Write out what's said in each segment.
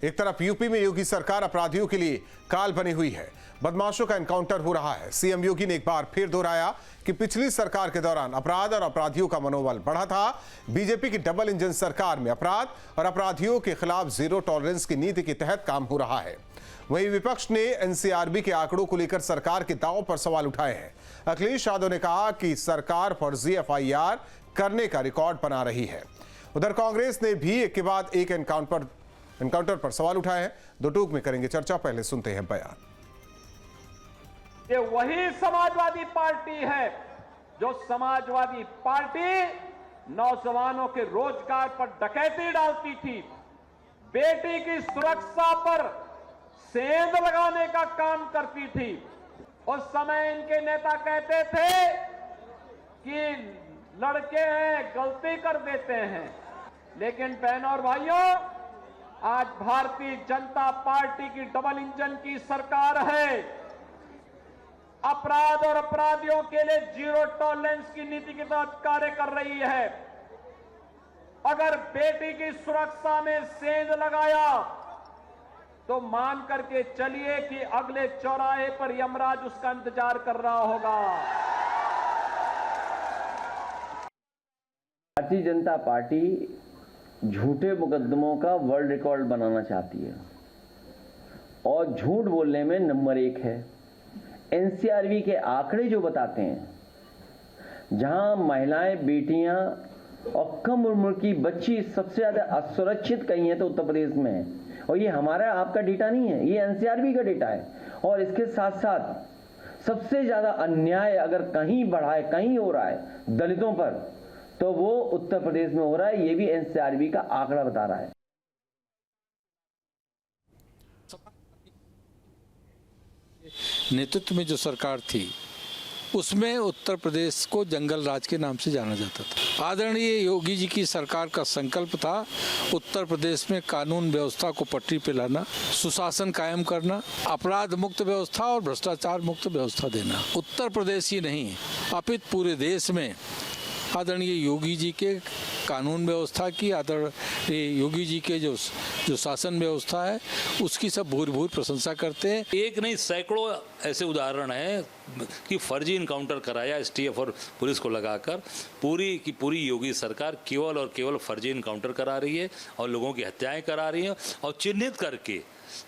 एक तरफ यूपी में योगी सरकार अपराधियों के लिए काल बनी हुई है, बदमाशों का एनकाउंटर हो रहा है। सीएम योगी ने एक बार फिर दोहराया कि पिछली सरकार के दौरान अपराध और अपराधियों का मनोबल बढ़ा था। बीजेपी की डबल इंजन सरकार में अपराध और अपराधियों के खिलाफ जीरो टॉलरेंस की नीति के तहत काम हो रहा है। वहीं विपक्ष ने एनसीआरबी के आंकड़ों को लेकर सरकार के दावों पर सवाल उठाए हैं। अखिलेश यादव ने कहा कि सरकार फर्जी एफआईआर करने का रिकॉर्ड बना रही है। उधर कांग्रेस ने भी एक के बाद एक एनकाउंटर पर सवाल उठाए हैं। दो टूक में करेंगे चर्चा, पहले सुनते हैं बयान। ये वही समाजवादी पार्टी है जो समाजवादी पार्टी नौजवानों के रोजगार पर डकैती डालती थी, बेटी की सुरक्षा पर सेंध लगाने का काम करती थी। उस समय इनके नेता कहते थे कि लड़के हैं, गलती कर देते हैं। लेकिन बहनों और भाइयों, आज भारतीय जनता पार्टी की डबल इंजन की सरकार है। अपराध और अपराधियों के लिए जीरो टॉलरेंस की नीति के तहत कार्य कर रही है। अगर बेटी की सुरक्षा में सेंध लगाया तो मान करके चलिए कि अगले चौराहे पर यमराज उसका इंतजार कर रहा होगा। भारतीय जनता पार्टी झूठे मुकदमों का वर्ल्ड रिकॉर्ड बनाना चाहती है और झूठ बोलने में नंबर 1 है। एनसीआरबी के आंकड़े जो बताते हैं, जहां महिलाएं, बेटियां और कम उम्र की बच्ची सबसे ज्यादा असुरक्षित कहीं है तो उत्तर प्रदेश में है। और ये हमारा आपका डेटा नहीं है, ये एनसीआरबी का डेटा है। और इसके साथ साथ सबसे ज्यादा अन्याय अगर कहीं बढ़ा है, कहीं हो रहा है दलितों पर, तो वो उत्तर प्रदेश में हो रहा है। ये भी एनसीआरबी का आंकड़ा बता रहा है। नेतृत्व में जो सरकार थी उसमें उत्तर प्रदेश को जंगल राज के नाम से जाना जाता था। आदरणीय योगी जी की सरकार का संकल्प था उत्तर प्रदेश में कानून व्यवस्था को पटरी पे लाना, सुशासन कायम करना, अपराध मुक्त व्यवस्था और भ्रष्टाचार मुक्त व्यवस्था देना। उत्तर प्रदेश ही नहीं अपितु पूरे देश में आदरणीय योगी जी के कानून व्यवस्था की, आदरणीय योगी जी के जो शासन व्यवस्था है उसकी सब भूर प्रशंसा करते हैं। एक नहीं सैकड़ों ऐसे उदाहरण हैं कि फर्जी इनकाउंटर कराया एसटीएफ और पुलिस को लगाकर। पूरी की पूरी योगी सरकार केवल और केवल फर्जी इनकाउंटर करा रही है और लोगों की हत्याएं करा रही है और चिन्हित करके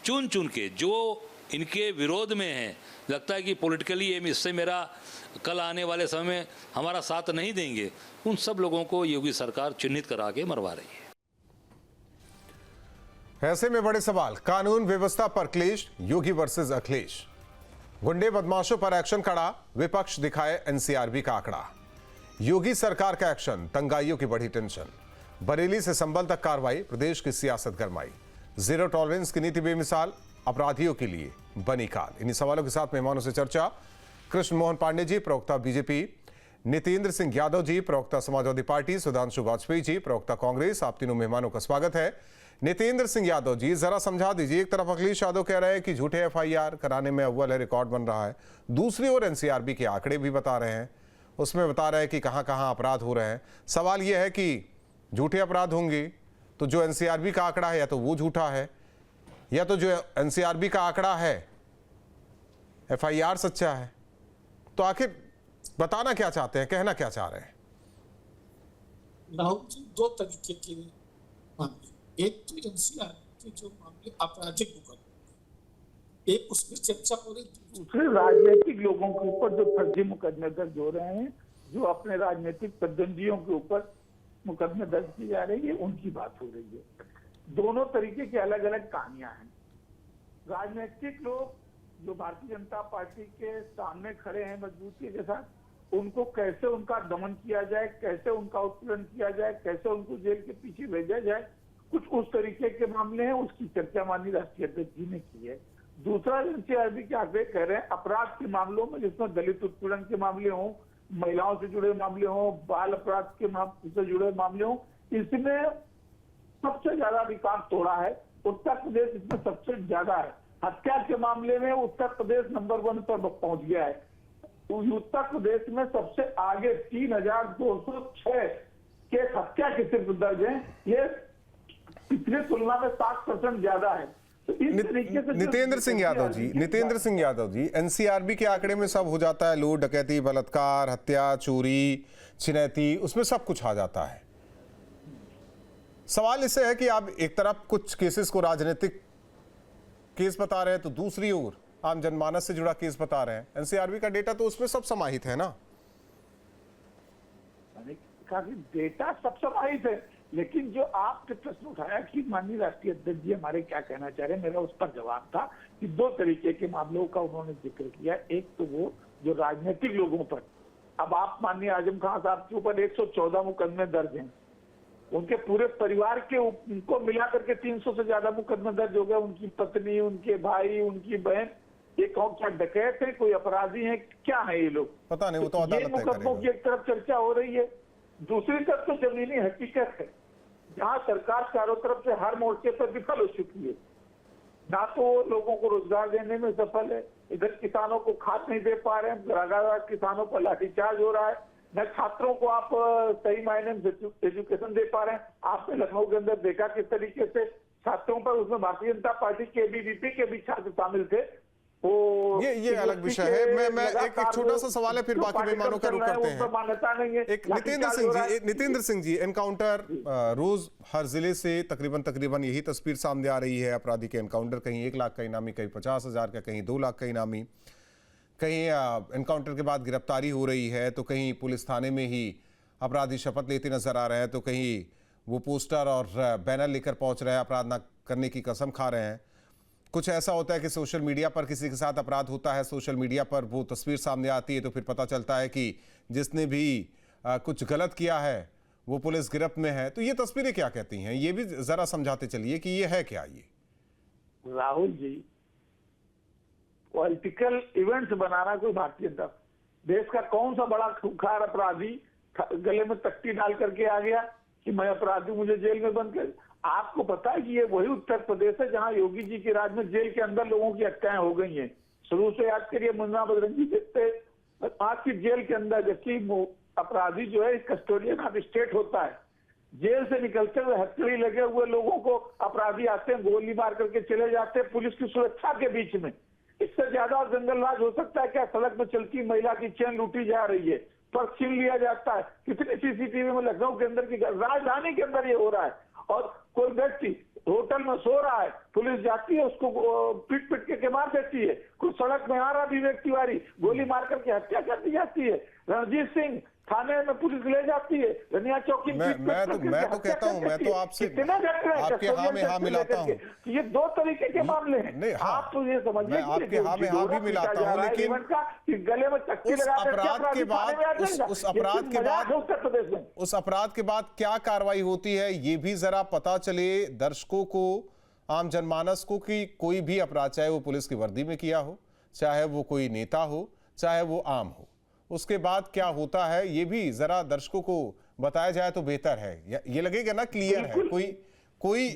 चुन चुन के जो इनके विरोध में है, लगता है कि पॉलिटिकली एम इससे मेरा कल आने वाले समय में हमारा साथ नहीं देंगे, उन सब लोगों को योगी सरकार चिन्हित करा के मरवा रही है। ऐसे में बड़े सवाल, कानून व्यवस्था पर क्लेश, योगी वर्सेस अखिलेश। गुंडे बदमाशों पर एक्शन कड़ा, विपक्ष दिखाए एनसीआरबी का आंकड़ा। योगी सरकार का एक्शन, दंगाइयों की बढ़ी टेंशन। बरेली से संबल तक कार्रवाई, प्रदेश की सियासत गरमाई। जीरो टॉलरेंस की नीति बेमिसाल, अपराधियों के लिए बनी काल। इन्हीं सवालों के साथ मेहमानों से चर्चा। कृष्ण मोहन पांडे जी, प्रवक्ता बीजेपी, नितेंद्र सिंह यादव जी, प्रवक्ता समाजवादी पार्टी, सुधांशु वाजपेयी जी, प्रवक्ता कांग्रेस। आप तीनों मेहमानों का स्वागत है। नितेंद्र सिंह यादव जी, जरा समझा दीजिए। एक तरफ अखिलेश यादव कह रहे हैं कि झूठे एफआईआर कराने में अव्वल है, रिकॉर्ड बन रहा है। दूसरी ओर एनसीआरबी के आंकड़े भी बता रहे हैं, उसमें बता रहे हैं कि कहां कहां अपराध हो रहे हैं। सवाल यह है कि झूठे अपराध होंगे तो जो एनसीआरबी का आंकड़ा है या तो वो झूठा है, या तो जो एनसीआरबी का आंकड़ा है एफआईआर सच्चा है। तो आखिर बताना क्या चाहते हैं, कहना क्या चाह रहे हैं? राहुल जी, दो तरीके के मामले, एक तो एनसीआर के जो मामले आपराधिक मुकदमे, एक उसमें चर्चा हो रही, दूसरे राजनीतिक लोगों के ऊपर जो फर्जी मुकदमे दर्ज हो रहे हैं, जो अपने राजनीतिक प्रतिद्वंदियों के ऊपर मुकदमे दर्ज किए जा रहे हैं, उनकी बात हो रही है। दोनों तरीके की अलग अलग कहानियां हैं। राजनीतिक लोग जो भारतीय जनता पार्टी के सामने खड़े हैं मजबूती के साथ, उनको कैसे उनका दमन किया जाए, कैसे उनका उत्पीड़न किया जाए, कैसे उनको जेल के पीछे भेजा जाए, कुछ उस तरीके के मामले हैं। उसकी चर्चा माननीय राष्ट्रीय अध्यक्ष जी ने की है। दूसरा एनसीआरबी के आगे कह रहे हैं अपराध के मामलों में, जिसमें दलित उत्पीड़न के मामले हों, महिलाओं से जुड़े मामले हों, बाल अपराध के से जुड़े मामले हों, इसमें सबसे ज्यादा रिकॉर्ड तोड़ा है। उत्तर प्रदेश इसमें सबसे ज्यादा है। हत्या के मामले में उत्तर प्रदेश नंबर 1 पर पहुंच गया है। उत्तर प्रदेश में सबसे आगे 3206 केस हत्या के सिर्फ दर्ज हैं। ये पिछले तुलना में 60% ज्यादा है। तो इस तरीके से नितेंद्र सिंह यादव जी, एनसीआरबी के आंकड़े में सब हो जाता है, लूट, डकैती, बलात्कार, हत्या, चोरी, छिनैती, उसमें सब कुछ आ जाता है। सवाल इससे है कि आप एक तरफ कुछ केसेस को राजनीतिक केस बता रहे हैं तो दूसरी ओर आम जनमानस से जुड़ा केस बता रहे हैं। एनसीआरबी का डेटा तो उसमें सब समाहित है ना। काफी डेटा सब समाहित है, लेकिन जो आपने प्रश्न उठाया कि माननीय राष्ट्रीय अध्यक्ष जी हमारे क्या कहना चाह रहे हैं, मेरा उस पर जवाब था कि दो तरीके के मामलों का उन्होंने जिक्र किया। एक तो वो जो राजनीतिक लोगों पर, अब आप माननीय आजम खान साहब के ऊपर 114 मुकदमे दर्ज हैं, उनके पूरे परिवार के उनको मिलाकर के 300 से ज्यादा मुकदमे दर्ज हो गए, उनकी पत्नी, उनके भाई, उनकी बहन, ये कौन क्या डकैत है, कोई अपराधी है, क्या है ये लोग, पता नहीं, वो तो ये अदालत तय मुकदमों की करेगा। एक तरफ चर्चा हो रही है, दूसरी तरफ तो जमीनी हकीकत है जहां सरकार चारों तरफ से हर मोर्चे पर विफल हो चुकी है। ना तो लोगों को रोजगार देने में सफल है, इधर किसानों को खाद नहीं दे पा रहे हैं, लगातार किसानों पर लाठीचार्ज हो रहा है, न छात्रों को आप सही मायने में एजुकेशन दे पा रहे हैं। आपने लखनऊ के अंदर देखा किस तरीके से छात्रों पर, उसमें भारतीय जनता पार्टी के एबीवीपी के भी छात्र शामिल थे। वो ये अलग विषय है। मैं एक छोटा सा सवाल है, फिर बाकी बेईमानों का रुख करते हैं। मान्यता नहीं है। एक नितेंद्र सिंह जी, एनकाउंटर रोज हर जिले से तकरीबन यही तस्वीर सामने आ रही है। अपराधी के एनकाउंटर, कहीं 1 लाख का इनामी, कहीं 50,000 का, कहीं 2 लाख का इनामी, कहीं एनकाउंटर के बाद गिरफ्तारी हो रही है, तो कहीं पुलिस थाने में ही अपराधी शपथ लेते नजर आ रहे हैं, तो कहीं वो पोस्टर और बैनर लेकर पहुंच रहे हैं, अपराध न करने की कसम खा रहे हैं। कुछ ऐसा होता है कि सोशल मीडिया पर किसी के साथ अपराध होता है, सोशल मीडिया पर वो तस्वीर सामने आती है, तो फिर पता चलता है कि जिसने भी कुछ गलत किया है वो पुलिस गिरफ्त में है। तो ये तस्वीरें क्या कहती हैं, ये भी जरा समझाते चलिए कि ये है क्या। ये राहुल जी, पॉलिटिकल इवेंट्स बनाना कोई भारतीय जनता, देश का कौन सा बड़ा खूंखार अपराधी गले में तख्ती डाल करके आ गया कि मैं अपराधी, मुझे जेल में बंद कर। आपको पता है कि ये वही उत्तर प्रदेश है जहां योगी जी के राज में जेल के अंदर लोगों की हत्याएं हो गई हैं। शुरू से याद करिए, मुन्ना बजरंगी जितने आज की जेल के अंदर, जबकि अपराधी जो है कस्टोडियन ऑफ स्टेट होता है, जेल से निकलते हुए हथकड़ी लगे हुए लोगों को अपराधी आते हैं, गोली मार करके चले जाते हैं पुलिस की सुरक्षा के बीच में। इससे ज्यादा और जंगलराज हो सकता है क्या? सड़क में चलती महिला की चेन लूटी जा रही है, पर्स छीन लिया जाता है। कितने सीसीटीवी में लखनऊ के अंदर की, राजधानी के अंदर ये हो रहा है। और कोई व्यक्ति होटल में सो रहा है, पुलिस जाती है, उसको पीट के मार देती है। कोई सड़क में आ रहा भी व्यक्ति वाली, गोली मार करके हत्या कर दी जाती है। रणजीत सिंह थाने में पुलिस ले जाती है, रनिया चौकी। मैं तो कहता हूं, मैं तो आपसे आपके हाँ में हाँ मिलाता हूं। ये दो तरीके के मामले हैं। नहीं, हाँ, आप तो ये समझिए, आपके हाँ में हाँ भी मिलाता हूं, लेकिन गले में चक्की लगा उस अपराध के बाद क्या कार्रवाई होती है, ये भी जरा पता चले दर्शकों को, आम जनमानस को, कि कोई भी अपराध, चाहे वो पुलिस की वर्दी में किया हो, चाहे वो कोई नेता हो, चाहे वो आम हो, उसके बाद क्या होता है, ये भी जरा दर्शकों को बताया जाए तो बेहतर है। ये लगेगा ना क्लियर है, कोई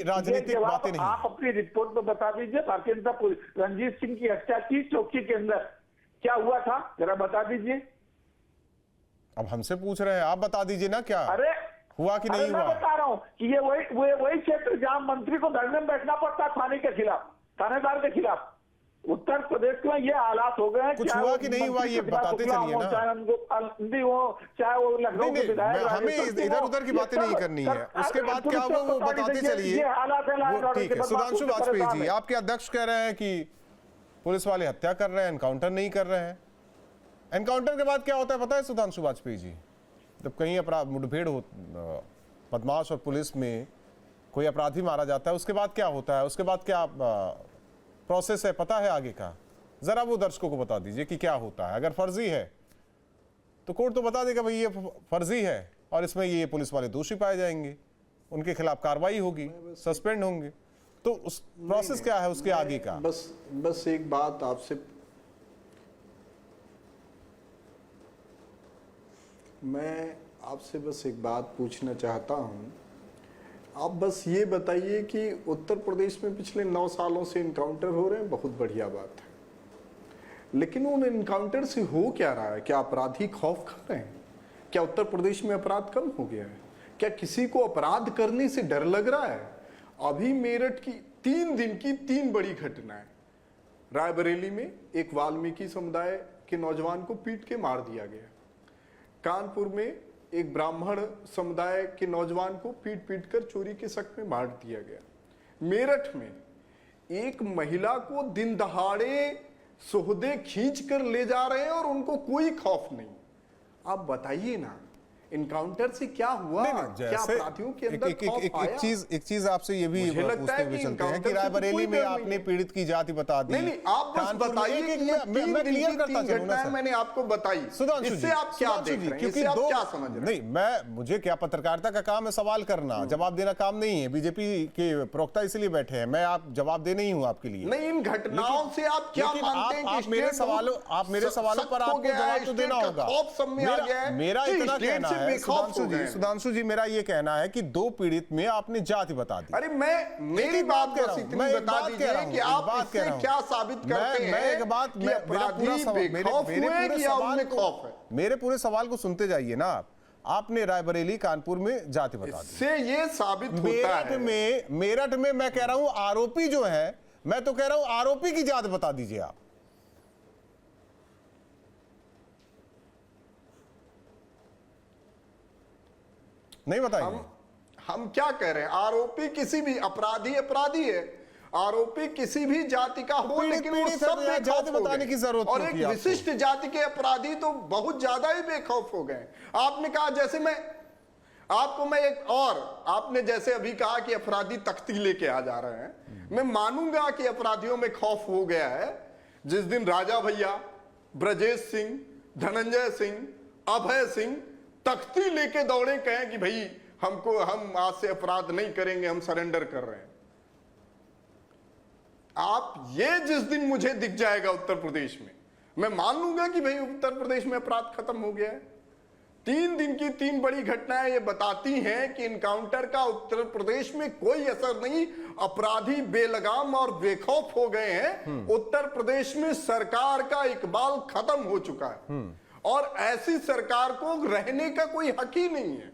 राजनीतिक बातें नहीं। आप अपनी रिपोर्ट में बता दीजिए, भारतीय जनता रणजीत सिंह की हत्या की चौकी के अंदर क्या हुआ था, जरा बता दीजिए। अब हमसे पूछ रहे हैं, आप बता दीजिए ना, क्या अरे हुआ कि नहीं हुआ। मैं बता रहा हूं कि ये वही क्षेत्र जहां मंत्री को धरने में बैठना पड़ता थाने के खिलाफ, थानेदार के खिलाफ। उत्तर प्रदेश में ये हालात हो गए हैं। कुछ हुआ कि नहीं हुआ, ये बताते चलिए ना। चाहे वो लखनऊ के विधायक, हमें इधर उधर की बातें नहीं करनी है। उसके बाद क्या हुआ वो बताते चलिए। ठीक है, सुधांशु वाजपेयी जी, आपके अध्यक्ष कह रहे हैं कि पुलिस वाले हत्या कर रहे हैं, एनकाउंटर नहीं कर रहे हैं। एनकाउंटर के बाद क्या होता है पता है सुधांशु वाजपेयी जी? जब कहीं अपराध मुठभेड़ हो, बदमाश और पुलिस में कोई अपराधी मारा जाता है, उसके बाद क्या होता है, उसके बाद क्या प्रोसेस है, पता है आगे का? जरा वो दर्शकों को बता दीजिए कि क्या होता है। अगर फर्जी है तो कोर्ट तो बता देगा भाई ये फर्जी है और इसमें ये पुलिस वाले दोषी पाए जाएंगे, उनके खिलाफ कार्रवाई होगी, सस्पेंड होंगे। तो उस प्रोसेस क्या है उसके आगे का? बस एक बात आपसे, मैं आपसे बस एक बात पूछना चाहता हूं। आप बस ये बताइए कि उत्तर प्रदेश में पिछले 9 सालों से इनकाउंटर हो रहे हैं, बहुत बढ़िया बात है, लेकिन उन इनकाउंटर से हो क्या रहा है? क्या अपराधी खौफ खा रहे हैं? क्या उत्तर प्रदेश में अपराध कम हो गया है? क्या किसी को अपराध करने से डर लग रहा है? अभी मेरठ की 3 दिन की 3 बड़ी घटनाएं। रायबरेली में एक वाल्मीकि समुदाय के नौजवान को पीट के मार दिया गया। कानपुर में एक ब्राह्मण समुदाय के नौजवान को पीट पीट कर चोरी के शक में मार दिया गया। मेरठ में एक महिला को दिन दहाड़े सोहदे खींच कर ले जा रहे हैं और उनको कोई खौफ नहीं। आप बताइए ना, इनकाउंटर से क्या हुआ? क्या अपराधियों के अंदर खौफ आया? एक चीज आपसे ये भी पूछते हुए चलते हैं कि रायबरेली में आपने पीड़ित की जाति बता दी। नहीं, आप बस बताइए कि मैं क्लियर करता चलूं ना सर। मैंने आपको बताई, इससे आप क्या देख रहे हैं? क्योंकि आप क्या समझ रहे हैं? नहीं, मुझे क्या, पत्रकारिता का काम है सवाल करना, जवाब देना काम नहीं है। बीजेपी के प्रवक्ता इसलिए बैठे हैं, मैं आप जवाब दे नहीं हूं आपके लिए। नहीं, इन घटनाओं से आप क्या मानते हैं? आप मेरे सवालों पर आपको जवाब तो देना होगा। मेरा इतना कहना है सुधांशु जी, मेरा ये कहना है कि 2 पीड़ित में आपने जाति बता दी। अरे मेरी बात बस इतनी बता दीजिए कि आप इससे क्या साबित करते हैं? मैं एक बात, मेरे पूरे सवाल को सुनते जाइए ना आप। आपने रायबरेली कानपुर में जाति बता दी, इससे ये साबित होता है। मेरठ में मैं कह रहा हूं आरोपी जो है, मैं तो कह रहा हूं आरोपी की जाति बता दीजिए आप। नहीं बताएंगे? हम क्या कह रहे हैं? आरोपी किसी भी अपराधी है। आरोपी किसी भी जाति का हो, लेकिन वो सब जाति बताने की जरूरत और एक विशिष्ट जाति के अपराधी तो बहुत ज्यादा ही बेखौफ हो गए। आपने कहा, जैसे आपने जैसे अभी कहा कि अपराधी तख्ती लेके आ जा रहे हैं। मैं मानूंगा कि अपराधियों में खौफ हो गया है। जिस दिन राजा भैया, ब्रजेश सिंह, धनंजय सिंह, अभय सिंह तख्ती लेके दौड़े, कहें कि भाई हम आज से अपराध नहीं करेंगे, हम सरेंडर कर रहे हैं। आप ये जिस दिन मुझे दिख जाएगा उत्तर प्रदेश में, मैं मान लूंगा कि भाई उत्तर प्रदेश में अपराध खत्म हो गया है। 3 दिन की 3 बड़ी घटनाएं ये बताती हैं कि इनकाउंटर का उत्तर प्रदेश में कोई असर नहीं। अपराधी बेलगाम और बेखौफ हो गए हैं। उत्तर प्रदेश में सरकार का इकबाल खत्म हो चुका है और ऐसी सरकार को रहने का कोई हक ही नहीं है।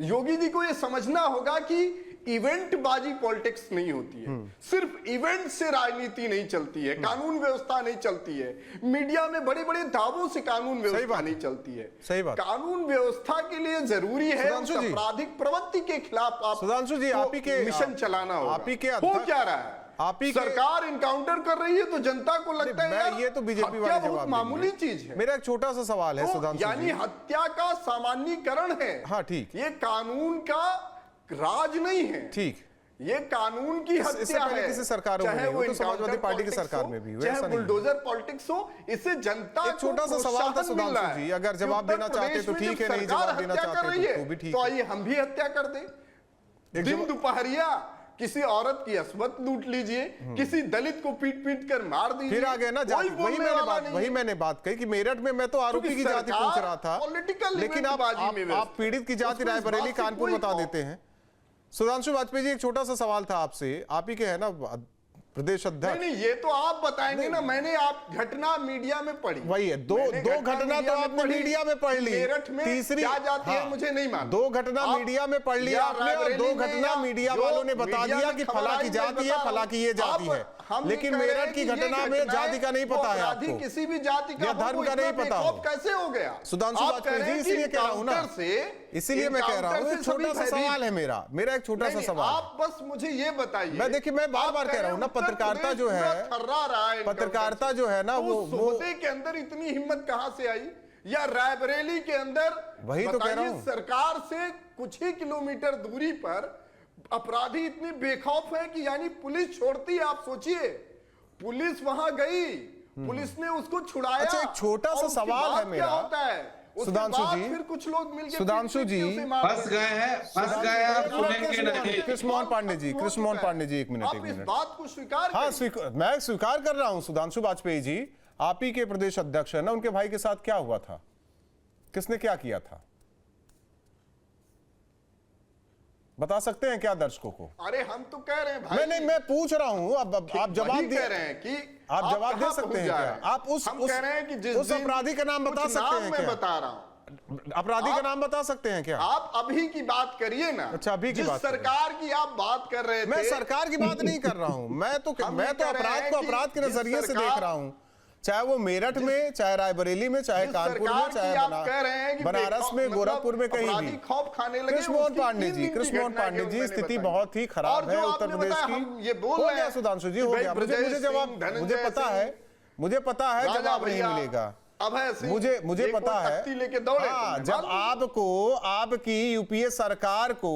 योगी जी को यह समझना होगा कि इवेंट बाजी पॉलिटिक्स नहीं होती है। सिर्फ इवेंट से राजनीति नहीं चलती है, कानून व्यवस्था नहीं चलती है। मीडिया में बड़े बड़े दावों से कानून व्यवस्था नहीं चलती है। सही बात। कानून व्यवस्था के लिए जरूरी है आपराधिक प्रवृत्ति के खिलाफ आप सुधांशु जी, आप ही के मिशन चलाना होगा। आप ही के हो क्या रहा है? सरकार इनकाउंटर कर रही है तो जनता को लगता है यार ये तो बीजेपी वाले जवाब मामूली चीज है। मेरा एक छोटा सा सवाल है सुधांशु जी, यानी हत्या का सामान्यीकरण है। हाँ ठीक, ये कानून का राज नहीं है। ठीक, ये कानून की हत्या है। किसी सरकारों में नहीं, वो तो समाजवादी पार्टी की सरकार में भी, चाहे बुलडोजर पॉलिटिक्स हो, इससे जनता को छोटा सा सवाल था सुधांशु जी, अगर जवाब देना चाहते तो ठीक है, नहीं जवाब देना चाहते तो भी ठीक है। तो आइए हम भी हत्या कर दें। दिन दोपहरिया किसी औरत की अस्मत लूट लीजिए, किसी दलित को पीट पीट कर मार दीजिए, फिर आ गया ना जाति। वही मैंने बात कही कि मेरठ में मैं तो आरोपी की जाति पूछ रहा था, लेकिन आप पीड़ित की जाति रायबरेली कानपुर बता देते हैं। सुधांशु वाजपेयी जी, एक छोटा सा सवाल था आपसे, आप ही के है ना प्रदेश अध्यक्ष। नहीं, ये तो आप बताएंगे ना। मैंने आप घटना मीडिया में पढ़ी, वही है। दो घटना तो आपने मीडिया में पढ़ ली, मेरठ में तीसरी क्या जाती है मुझे नहीं मालूम। 2 घटना मीडिया में पढ़ लिया आपने और 2 घटना मीडिया वालों ने बता दिया कि फला की जाति है, फला की ये जाति है, लेकिन मेरठ की घटना में जाति का नहीं पता है आपको, किसी भी जाति का धर्म का नहीं पता हो। कैसे हो गया? सुधांशु वाजपेयी जी, इसलिए कह रहा हूं ना, इसीलिए मैं कह रहा हूं, छोटा सा सवाल है मेरा एक छोटा सा सवाल। आप बस मुझे ये बताइए। मैं देखिए, मैं बार कह रहा हूं ना, पत्रकारिता जो है, पत्रकारिता जो है ना, वो सोहदे के अंदर इतनी हिम्मत कहां से आई? या रायबरेली के अंदर, वही तो कह रहा हूं, सरकार से कुछ ही किलोमीटर दूरी पर अपराधी इतने बेखौफ है कि यानी पुलिस छोड़ती है। आप सोचिए, पुलिस वहां गई, पुलिस ने उसको छुड़ाया। अच्छा, एक छोटा सा सवाल है मेरा, होता है सुधांशु जी, फिर कुछ लोग मिलकर सुधांशु जी फंस गए हैं कृष्णमोहन पांडे जी, एक मिनट इस बात को स्वीकार, हाँ मैं स्वीकार कर रहा हूं। सुधांशु वाजपेयी जी, आप ही के प्रदेश अध्यक्ष है ना, उनके भाई के साथ क्या हुआ था, किसने क्या किया था, बता सकते हैं क्या दर्शकों को? अरे हम तो कह रहे हैं भाई, मैं पूछ रहा हूं, अब आप जवाब कह रहे हैं कि आप जवाब दे सकते हैं क्या? आप उस अपराधी का नाम बता सकते हैं क्या? मैं बता रहा हूं, अपराधी का नाम बता सकते हैं क्या? आप अभी की बात करिए ना। अच्छा, अभी की जिस बात करें। सरकार की आप बात कर रहे थे। मैं सरकार की बात नहीं कर रहा हूं, मैं तो अपराध को अपराध के नजरिए से देख रहा हूं, चाहे वो मेरठ में, चाहे रायबरेली में, चाहे कानपुर में, चाहे बनारस में, गोरखपुर में, कहीं भी। कृष्ण मोहन पांडे जी, स्थिति बहुत ही खराब है उत्तर प्रदेश की। ये बोल रहे हैं सुधांशु जी, हो गया। मुझे जवाब, मुझे पता है जवाब नहीं मिलेगा। मुझे पता है। हाँ, जब आपको आपकी यूपीए सरकार को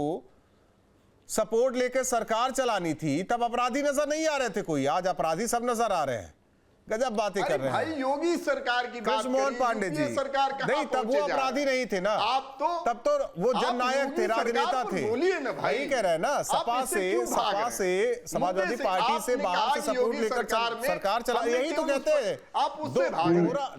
सपोर्ट लेकर सरकार चलानी थी, तब अपराधी नजर नहीं आ रहे थे कोई। आज अपराधी सब नजर आ रहे हैं। गजब बातें कर रहे हैं भाई। योगी सरकार की बात कृष्णमोहन पांडे जी, सरकार नहीं, तब वो अपराधी नहीं थे ना। आप तो तब तो वो जननायक थे, राजनेता थे। बोलिए ना भाई, यही कह रहे हैं ना। सपा से समाजवादी पार्टी से बाहर से सपोर्ट लेकर सरकार चला, यही तो कहते हैं।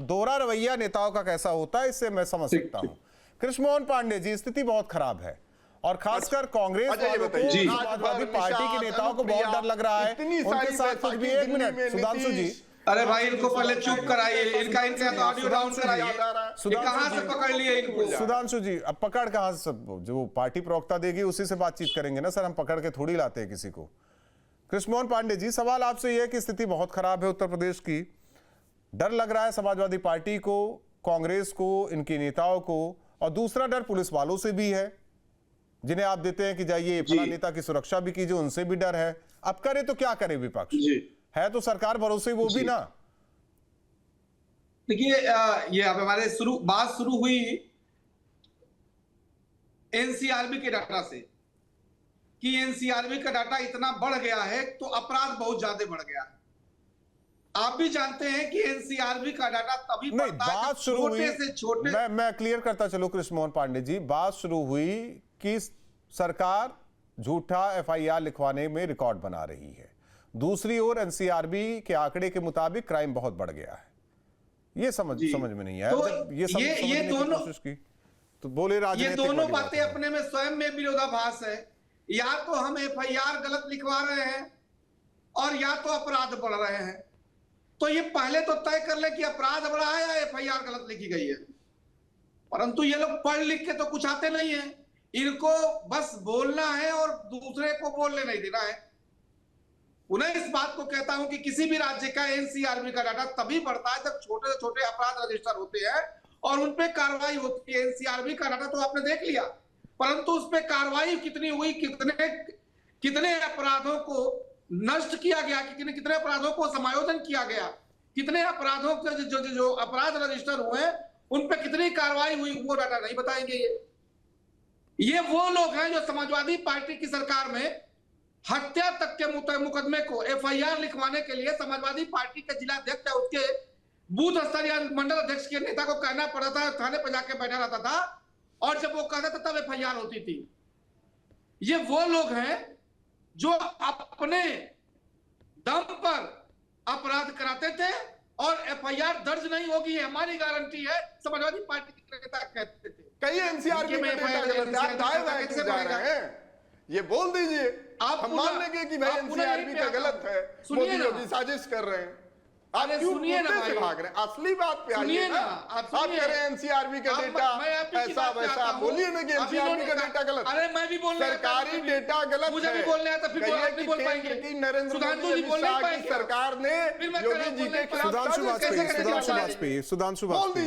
दोहरा रवैया नेताओं का कैसा होता है, इससे मैं समझ सकता हूँ। कृष्णमोहन पांडे जी, स्थिति बहुत खराब है, और खासकर कांग्रेस वालों को, समाजवादी पार्टी के नेताओं को बहुत डर लग रहा है उनके साथ कुछ भी। एक मिनट सुधांशु जी, अरे भाई इनको पहले चुप कराइए, इनका ऑडियो डाउन कराइए। कहां से पकड़ लिए इनको? सुधांशु जी, अब पकड़ कहां से? जो पार्टी प्रवक्ता देगी उसी से बातचीत करेंगे ना सर, हम पकड़ के थोड़ी लाते हैं किसी को। कृष्णमोहन पांडे जी, सवाल आपसे यह है कि स्थिति बहुत खराब है उत्तर प्रदेश की, डर लग रहा है समाजवादी पार्टी को, कांग्रेस को, इनके नेताओं को, और दूसरा डर पुलिस वालों से भी है, जिन्हें आप देते हैं कि जाइए फला नेता की सुरक्षा भी कीजिए, उनसे भी डर है। अब करे तो क्या करे विपक्ष? है तो सरकार भरोसे वो भी ना। देखिए, ये अब हमारे बात शुरू हुई एनसीआरबी के डाटा से, कि एनसीआरबी का डाटा इतना बढ़ गया है तो अपराध बहुत ज्यादा बढ़ गया है। आप भी जानते हैं कि एनसीआरबी का डाटा तभी बढ़ता है बात शुरू हुई, से छोटे। मैं क्लियर करता चलूं कृष्णमोहन पांडे जी, बात शुरू हुई कि सरकार झूठा एफआईआर लिखवाने में रिकॉर्ड बना रही है, दूसरी ओर एनसीआरबी के आंकड़े के मुताबिक क्राइम बहुत बढ़ गया है। ये समझ में नहीं आया। तो ये दोनों कोशिश की तो बोले राजनीतिक, ये दोनों बातें अपने में स्वयं में विरोधाभास है। या तो हम एफआईआर गलत लिखवा रहे हैं और या तो अपराध बढ़ रहे हैं। तो ये पहले तो तय कर ले कि अपराध बढ़ा है या एफआईआर गलत लिखी गई है। परंतु ये लोग पढ़ लिख के तो कुछ आते नहीं है, इनको बस बोलना है और दूसरे को बोलने नहीं देना है। उन्हें इस बात को कहता हूं कि किसी भी राज्य का एनसीआरबी का डाटा तभी बढ़ता है जब छोटे से छोटे अपराध रजिस्टर होते हैं और उन पे कार्रवाई होती है। एनसीआरबी का डाटा तो आपने देख लिया, परंतु उस पे कार्रवाई कितनी हुई, कितने अपराधों को नष्ट किया गया, कितने अपराधों को समायोजन किया गया, कितने अपराधों के जो अपराध रजिस्टर हुए उन पे कितनी कार्रवाई हुई, वो डाटा नहीं बताएंगे। ये वो लोग हैं जो समाजवादी पार्टी की सरकार में हत्या तक के मुकदमे को एफआईआर लिखवाने के लिए समाजवादी पार्टी के जिला अध्यक्ष या उसके बूथ स्तर या मंडल अध्यक्ष के नेता को कहना पड़ा था, थाने पर जाके बैठा रहता था, और जब वो कहता था तब एफआईआर होती थी। ये वो लोग हैं जो अपने दम पर अपराध कराते थे और एफआईआर दर्ज नहीं होगी, हमारी गारंटी है, समाजवादी पार्टी के नेता कहते थे। कई एनसीआरबी में ये बोल दीजिए, हम मान लेंगे कि भाई एनसीआरबी का गलत है, मोदी योगी साजिश कर रहे हैं। आप सुनिए ना भाई, भाग रहे हैं, असली बात पे आइए ना। आप कह रहे हैं एनसीआरबी का डेटा ऐसा वैसा, बोलिए ना कि एनसीआरबी का डेटा गलत। अरे मैं भी बोल रहा हूं, सरकारी डेटा गलत है। मुझे भी बोलने आता, फिर नहीं बोल पाएंगे कि नरेंद्र मोदी की सरकार ने योगी जी के खिलाफ सुधांशु बाजपेयी,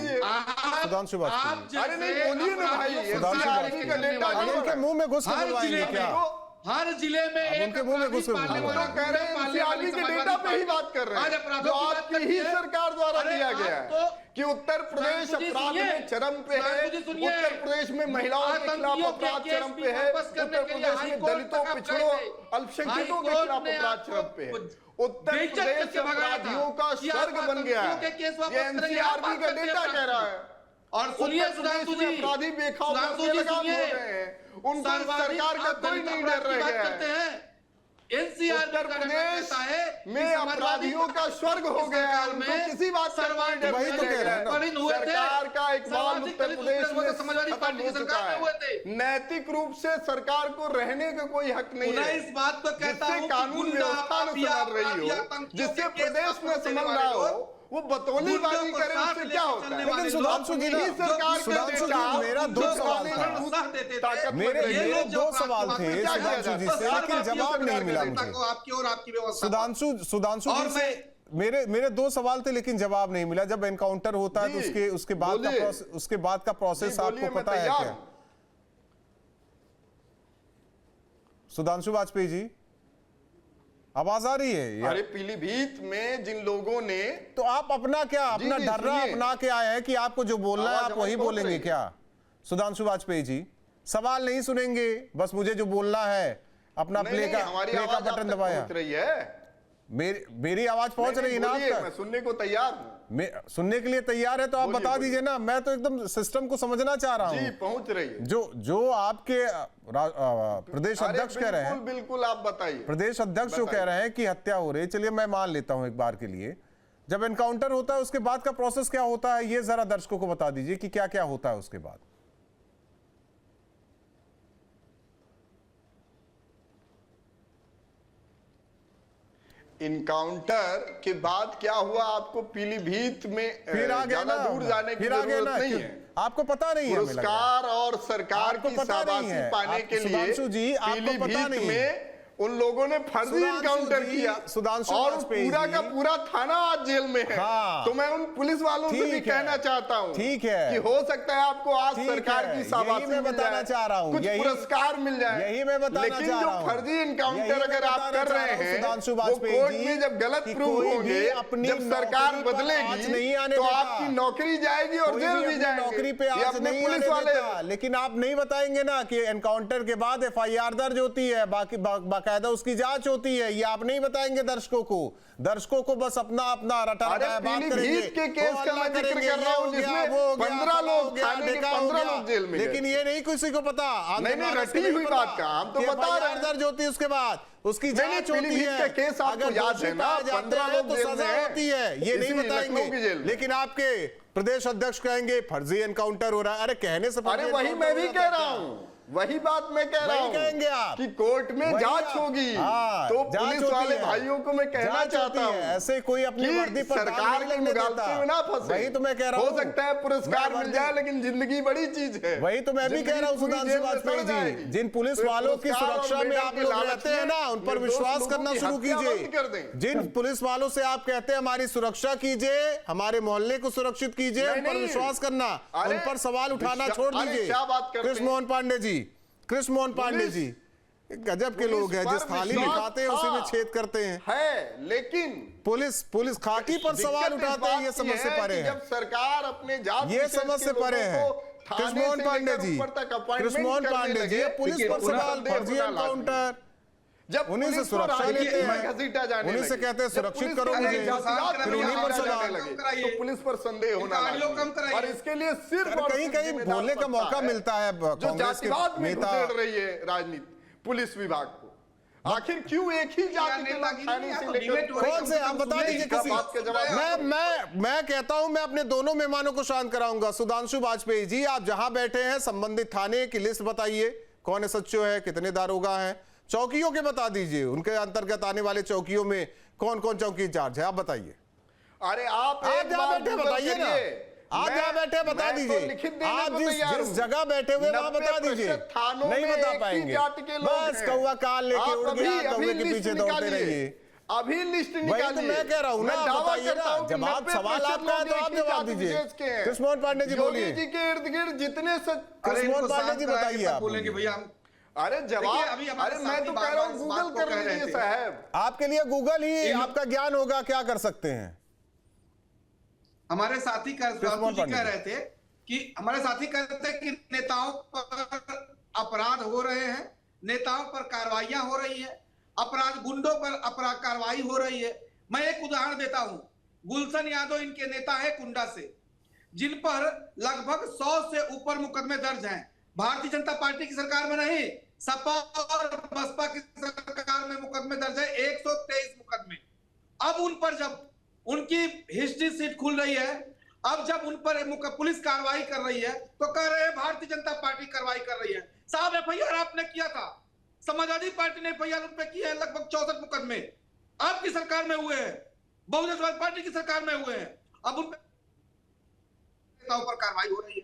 अरे नहीं बोलिए ना भाई, एनसीआरबी का डेटा उनके मुंह में घुस के बोलवाएंगे क्या? हर जिले में उनके मुंह में घुस के कह रहे हैं एनसीआरबी के डेटा पे ही बात कर रहे हैं, जो आपकी ही सरकार द्वारा दिया गया है कि उत्तर प्रदेश अपराध में चरम पे है, उत्तर प्रदेश में महिलाओं के खिलाफ अपराध चरम पे है, उत्तर प्रदेश में दलितों, पिछड़ों, अल्पसंख्यकों के खिलाफ अपराध चरम पे है। उत्तर प्रदेश अपराधियों का स्वर्ग बन गया है, ये एनसीआरबी का डेटा कह रहा है। और सुनिए सुधांशु जी, अपराधी बेखौफ लगाम हो रहे हैं, उनको सरकार का कोई नहीं डर रह गया है। उत्तर प्रदेश में अपराधियों का स्वर्ग हो गया है, उनको किसी बात का कोई डर नहीं है। सरकार का एक बाल उत्तर प्रदेश में खत्म हो चुका है। नैतिक रूप से सरकार को रहने का कोई हक नहीं है। इस बात को कहता हूं, जिससे कानून व्यवस्था न संभल रही हो, जिससे प्रदेश में संभल रहा हो, वो बतौलीबाजी करे, उससे क्या होता है? लेकिन सुधांशु जी ना, सुधांशु जी, मेरा दो सवाल था, मेरे दो सवाल थे सुधांशु जी से, लेकिन जवाब नहीं मिला मुझे। आपकी और आपकी व्यवस्था सुधांशु जी से मेरे दो सवाल थे, लेकिन जवाब नहीं मिला। जब एनकाउंटर होता है तो उसके बाद का प्रोसेस आपको पता है क्या? सुधांशु वाजपेयी जी, आवाज आ रही है? अरे पीलीभीत में जिन लोगों ने, तो आप अपना डर्रा अपना के आए हैं कि आपको जो बोलना है आप वही बोलेंगे क्या? सुधांशु वाजपेयी जी, सवाल नहीं सुनेंगे, बस मुझे जो बोलना है अपना प्ले का बटन दबाया। मेरी आवाज पहुंच रही है ना आप तक? मैं सुनने को तैयार हूं। सुनने के लिए तैयार है तो आप बता दीजिए ना, मैं तो एकदम सिस्टम को समझना चाह रहा हूं। जी पहुंच रही है। जो आपके प्रदेश अध्यक्ष कह रहे हैं, बिल्कुल आप बताइए। प्रदेश अध्यक्ष जो कह रहे हैं कि हत्या हो रही है, चलिए मैं मान लेता हूं एक बार के लिए। जब एनकाउंटर होता है उसके बाद का प्रोसेस क्या होता है, ये जरा दर्शकों को बता दीजिए कि क्या क्या होता है उसके बाद। इनकाउंटर के बाद क्या हुआ, आपको पीलीभीत में फिर ज्यादा दूर जाने की जरूरत नहीं है। आपको पता नहीं है, पुरस्कार और सरकार की शाबाशी पाने के लिए पीलीभीत में उन लोगों ने फर्जी इनकाउंटर किया और पूरा का पूरा थाना आज जेल में है। तो मैं उन पुलिस वालों से भी कहना चाहता हूं कि हो सकता है आपको आज सरकार की शाबाशी मिल जाए, कुछ पुरस्कार मिल जाए, यही मैं बताना चाह रहा हूं। लेकिन जो फर्जी इनकाउंटर अगर आप कर रहे हैं वो कोर्ट में जब गलत प्रूव होंगे, जब सरकार बदलेगी तो आपकी नौकरी जाएगी और जेल भी जाएंगे। नौकरी पे आज नहीं पुलिस वाले, लेकिन आप नहीं बताएंगे ना कि एनकाउंटर के बाद FIR दर्ज होती है, बाकायदा उसकी जांच होती है। ये आप नहीं बताएंगे दर्शकों को बस अपना रटा रटाया बात करेंगे। के केस का मैं जिक्र कर रहा हूं जिसमें 15 लोग थाने के 15 लोग जेल में, लेकिन ये नहीं किसी को पता। नहीं रटी हुई बात का हम तो बता रहे हैं। दर्ज होती है, उसके बाद उसकी जांच होती है। का केस आपको याद है ना, 15 लोग तो सजा होती है, ये नहीं बताएंगे। लेकिन आपके प्रदेश अध्यक्ष कहेंगे फर्जी एनकाउंटर हो रहा है। अरे कहने से अरे वही मैं भी कह रहा हूं, वही बात मैं कह रहा हूं, कहेंगे आप कि कोर्ट में जांच होगी। तो पुलिस वाले भाइयों को मैं कहना चाहता हूं ऐसे कोई अपनी वर्दी पर सरकार की मुगालते में ना फंसे। वही तो मैं कह रहा हूं। हो सकता है पुरस्कार मिल जाए, लेकिन जिंदगी बड़ी चीज है। वही तो मैं भी कह रहा हूं सुधांशु वाजपेयी जी, जिन पुलिस वालों की सुरक्षा में आप लोग रहते हैं ना, उन पर विश्वास करना शुरू कीजिए। जिन पुलिस वालों से आप कहते हैं हमारी सुरक्षा कीजिए, हमारे मोहल्ले को सुरक्षित कीजिए, उन पर विश्वास करना, उन पर सवाल उठाना छोड़ दीजिए। कृष्ण मोहन पांडे जी गजब के लोग हैं, जिस थाली में खाते हैं उसी में छेद करते हैं। लेकिन पुलिस खाकी पर सवाल उठाते हैं, ये समझ से परे है। जब सरकार अपने जात ये समझ से परे है। कृष्ण मोहन पांडे जी पुलिस पर सवाल, फर्जी एनकाउंटर, जब उन्हीं से सुरक्षा लेते हैं, उन्हीं से कहते हैं सुरक्षित करो मुझे, फिर उन्हीं पर सवाल लगे तो पुलिस पर संदेह होना लगे। और इसके लिए सिर्फ कहीं भोलने का मौका मिलता है कांग्रेस के नेता रही है राजनीति पुलिस विभाग को। आखिर क्यों एक ही जाति के थाने से लेकर कौन से, आप बता दीजिए किसी। मैं कहता हूं, मैं अपने दोनों मेहमानों को शांत कराऊंगा। सुधांशु वाजपेयी जी, आप जहां बैठे हैं संबंधित थाने की लिस्ट बताइए, कौन एसएचओ है, कितने दारोगा हैं, चौकियों के बता दीजिए, उनके अंतर्गत आने वाले चौकियों में कौन कौन चौकी इंचार्ज है, आप बताइए। अरे आप जहां बैठे बताइए ना, आप जहां बैठे बता दीजिए। आप जिस जगह बैठे हुए वहां बता दीजिए। नहीं बता पाएंगे, बस कौवा कान लेके उड़ गया, कौवे के पीछे दौड़ते रहिए। अभी लिस्ट निकालिए। वही तो मैं कह रहा हूं ना, बताइए ना, जब आप सवाल आपका है तो आप जवाब दीजिए। कृष्ण मोहन पांडे जी बोलिए। जी के इर्द गिर्द जितने कृष्ण मोहन पांडे जी बताइए, आप बोलेंगे भैया। अरे जवाब, अरे मैं तो कह रहा हूं गूगल कर लीजिए साहब। आपके लिए गूगल ही आपका ज्ञान होगा, क्या कर सकते हैं। हमारे साथी कह रहे थे कि नेताओं पर अपराध हो रहे हैं, नेताओं पर कार्रवाइयां हो रही है, अपराध गुंडों पर अपराध कार्रवाई हो रही है। मैं एक उदाहरण देता हूं, गुलशन यादव इनके नेता है कुंडा से, जिन पर लगभग 100 से ऊपर मुकदमे दर्ज हैं। भारतीय जनता पार्टी की सरकार में नहीं, सपा और बसपा की सरकार में मुकदमे दर्ज है 123 मुकदमे। अब उन पर जब उनकी हिस्ट्री सीट खुल रही है, अब जब उन पर पुलिस कार्रवाई कर रही है तो कह रहे हैं भारतीय जनता पार्टी कार्रवाई कर रही है। साहब FIR आपने किया था, समाजवादी पार्टी ने FIR उन पे की है लगभग 64 मुकदमे आपकी सरकार में हुए हैं। बहुजन समाज पार्टी की सरकार में हुए हैं। अब उन पर कार्रवाई हो रही है।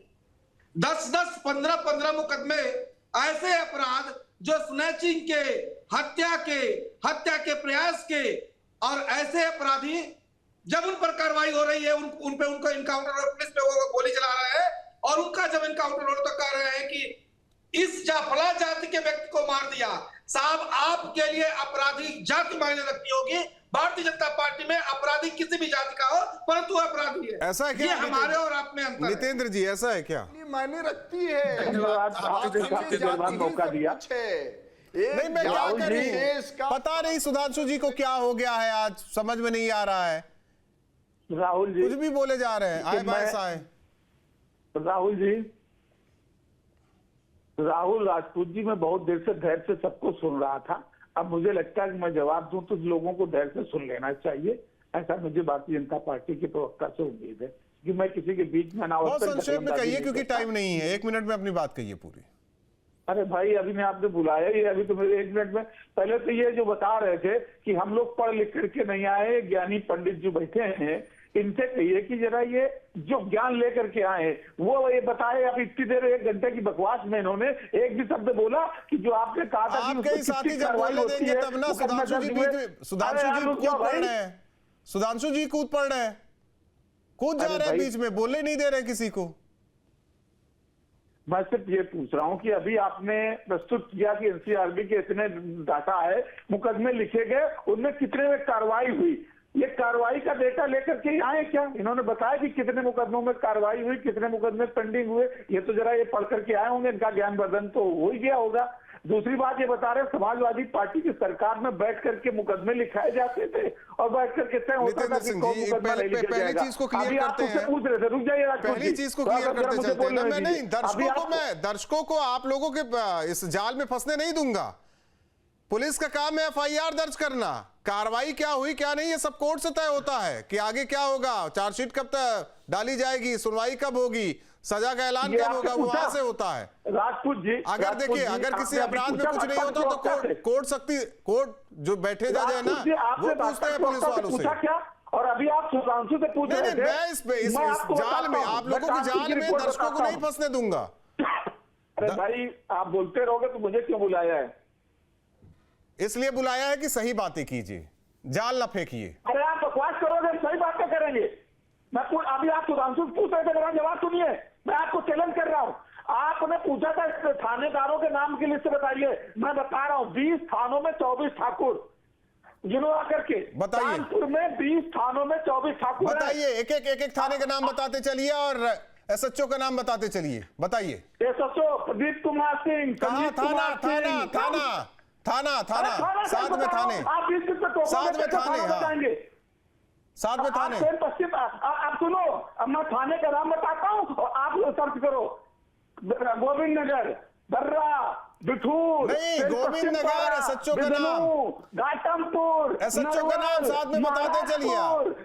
10-10, 15-15 मुकदमे, ऐसे अपराध जो स्नैचिंग के, हत्या के प्रयास के, और ऐसे अपराधी जब उन पर कार्रवाई हो रही है, उन पे उनको इनकाउंटर और पुलिस पे वो गोली चला रहे हैं, और उनका जब इनकाउंटर हो तो कह रहे हैं कि इस जाफला जाति के व्यक्ति को मार दिया। साहब, आपके लिए अपराधी जाति मायने रखती होगी। भारतीय जनता पार्टी में अपराधी किसी भी जाति का हो, परंतु अपराधी है। ऐसा है क्या? ये हमारे और आप में अंतर है। नितेंद्र जी, ऐसा है क्या? मायने रखती है। मौका दिया। नहीं, मैं क्या करूं? पता नहीं सुधांशु जी को क्या हो गया है, आज समझ में नहीं आ रहा है। राहुल जी कुछ भी बोले जा रहे हैं, आए बाय आए। राहुल जी, राहुल राजपूत जी, मैं बहुत देर से धैर्य से सबको सुन रहा था। अब मुझे लगता है कि मैं जवाब दूं तो लोगों को धैर्य से सुन लेना चाहिए, ऐसा मुझे भारतीय जनता पार्टी के प्रवक्ता से उम्मीद है कि मैं किसी के बीच में बहुत संक्षेप में कहिए, क्योंकि टाइम नहीं है। 1 मिनट में अपनी बात कहिए पूरी। अरे भाई, अभी मैं आपने बुलाया ही, अभी तो मेरे 1 मिनट में पहले तो ये जो बता रहे थे कि हम लोग पढ़ लिख करके नहीं आए, ज्ञानी पंडित जो बैठे हैं, इनसे कहिए कि जरा ये जो ज्ञान लेकर के आए वो ये बताए। अब इतनी देर 1 घंटे की बकवास में इन्होंने एक भी शब्द बोला कि जो आपने कहा था कि आपके ही साथी जब बोलने देंगे तब ना। सुधांशु जी कूद पड़ रहे हैं, सुधांशु जी कूद पड़ रहे हैं, कूद जा रहे हैं बीच में, बोलने नहीं दे रहे किसी को। मैं सिर्फ ये पूछ रहा हूं कि अभी आपने प्रस्तुत किया कि एनसीआरबी के इतने डाटा है, मुकदमे लिखे गए, उनमें कितने में कार्रवाई हुई, ये कार्रवाई का डेटा लेकर के आए क्या? इन्होंने बताया कि कितने मुकदमों में कार्रवाई हुई, कितने मुकदमे पेंडिंग हुए, ये तो जरा ये पढ़ करके आए होंगे, इनका ज्ञानवर्धन तो हो ही गया होगा। दूसरी बात ये बता रहे, समाजवादी पार्टी की सरकार में बैठ करके मुकदमे लिखाए जाते थे और बैठ करके तय होता था कि कौन मुकदमा नहीं लिखा जाएगा। अभी आप उससे पूछ रहे थे, रुक जाइए राजपूत जी, पहली चीज को क्लियर करते चलते हैं ना। मैं नहीं, दर्शकों को आप लोगों के इस जाल में फंसने नहीं दूंगा। पुलिस का काम है एफआईआर दर्ज करना, कार्रवाई क्या हुई क्या नहीं ये सब कोर्ट से तय होता है कि आगे क्या होगा, चार्जशीट कब तक डाली जाएगी, सुनवाई कब होगी, सजा का ऐलान कब होगा, वो वहां से होता है। राजपूत जी, अगर देखिए, अगर किसी अपराध में कुछ नहीं होता तो कोर्ट जो बैठे जज है ना, वो पूछते हैं पुलिस वालों से। क्या? और अभी आप सुधांशु से पूछ रहे थे। मैं इस जाल में, आप लोगों की जाल में दर्शकों को नहीं फंसने दूंगा। अरे भाई, आप बोलते रहोगे तो मुझे क्यों बुलाया है? इसलिए बुलाया है कि सही बातें कीजिए, जाल ना फेंकिए। अरे आप बकवास करोगे, सही बातें करेंगे। मैं अभी आप सुधांशु पूछ रहे थे, मेरा जवाब सुनिए। मैं आपको चैलेंज कर रहा हूं। आपने पूछा था थानेदारों के नाम की लिस्ट बताइए, मैं बता रहा हूं 20 थानों में 24 ठाकुर जिन्होंने करके बताइए। कानपुर में 20 थानों में 24 ठाकुर बताइए, एक थाने का नाम बताते चलिए और एसएचओ का नाम बताते चलिए। बताइए। एसएचओ प्रदीप कुमार सिंह, थाना साथ में थाने, साथ में थाने। पश्चिम, आप सुनो, अब मैं थाने का नाम बताता हूँ और आप सर्च करो। गोविंद नगर, दर्रा, बिठूर, नहीं, गोविंद नगर एसएचओ का नाम, घाटमपुर, एसएचओ का नाम साथ में बताते चलिए,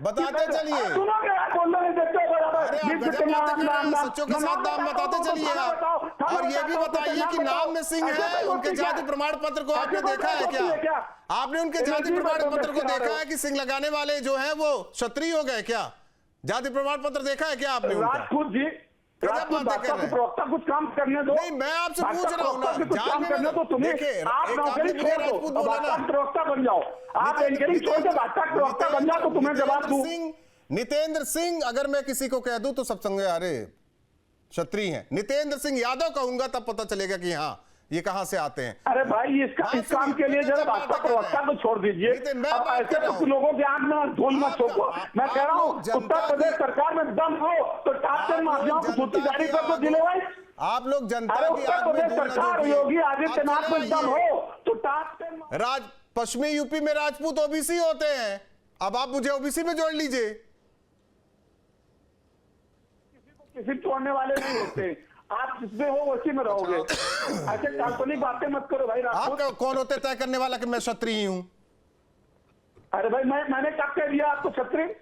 बताते चलिए। सुनोगे आप बोलने नहीं देते हो बराबर। अरे आप गजब बातें कर रहे हैं, एसएचओ के साथ नाम बताते चलिए आप। और ये भी बताइए कि नाम में सिंह है, उनके जाति प्रमाण पत्र को आपने देखा है क्या? आपने उनके जाति प्रमाण पत्र को देखा है कि सिंह लगाने वाले जो है वो क्षत्रिय हो गए क्या? जाति प्रमाण पत्र देखा है क्या आपने उनका? राजपूत जी, प्रवक्ता कुछ काम करने दो। नहीं, मैं आपसे पूछ रहा हूँ ना, काम करने दो तुम्हें। आप नौकरी छोड़ दो, प्रवक्ता बन जाओ। आप एंकरिंग छोड़ के प्रवक्ता बन जाओ तो तुम्हें जवाब दूं। नितेंद्र सिंह अगर मैं किसी को कह दूं तो सब संगे अरे क्षत्रिय हैं। नितेंद्र सिंह यादव कहूंगा तब पता चलेगा कि हाँ ये कहां से आते हैं। अरे भाई, इस काम के लिए जरा भाजपा प्रवक्ता को छोड़ दीजिए। अब ऐसे कुछ लोगों के आंख में धूल मत छोड़ो। मैं कह रहा हूँ, उत्तर प्रदेश सरकार में दम हो तो टॉप 10 माफियाओं को छुट्टी जारी कर दो जिले वाइज। आप लोग जनता की उत्तर प्रदेश सरकार, योगी आदित्यनाथ में दम हो तो टॉप 10। पश्चिमी यूपी में राजपूत ओबीसी होते हैं, अब आप मुझे ओबीसी में जोड़ लीजिए। किसी छोड़ने वाले नहीं होते, आप जिसमें हो उसी में रहोगे। ऐसे काल्पनिक बातें मत करो भाई। आप कौन होते तय करने वाला कि मैं क्षत्रिय हूं? अरे भाई, मैंने कब कह दिया आपको क्षत्रिय?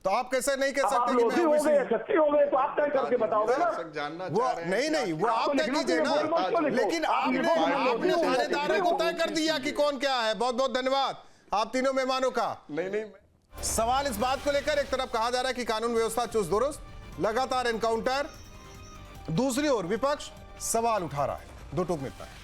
तो आप कैसे नहीं कह सकते कि मैं ओबीसी हूं? क्षत्रिय हो गए तो आप तय करके बताओगे ना। वो नहीं, वो आप तय कीजिए ना। लेकिन आपने थानेदारों को तय कर दिया कि कौन क्या है। बहुत बहुत धन्यवाद आप तीनों मेहमानों का। नहीं सवाल इस बात को लेकर, एक तरफ कहा जा रहा है कि कानून व्यवस्था चुस्त दुरुस्त, लगातार एनकाउंटर, दूसरी ओर विपक्ष सवाल उठा रहा है। दो टूक मिलता है।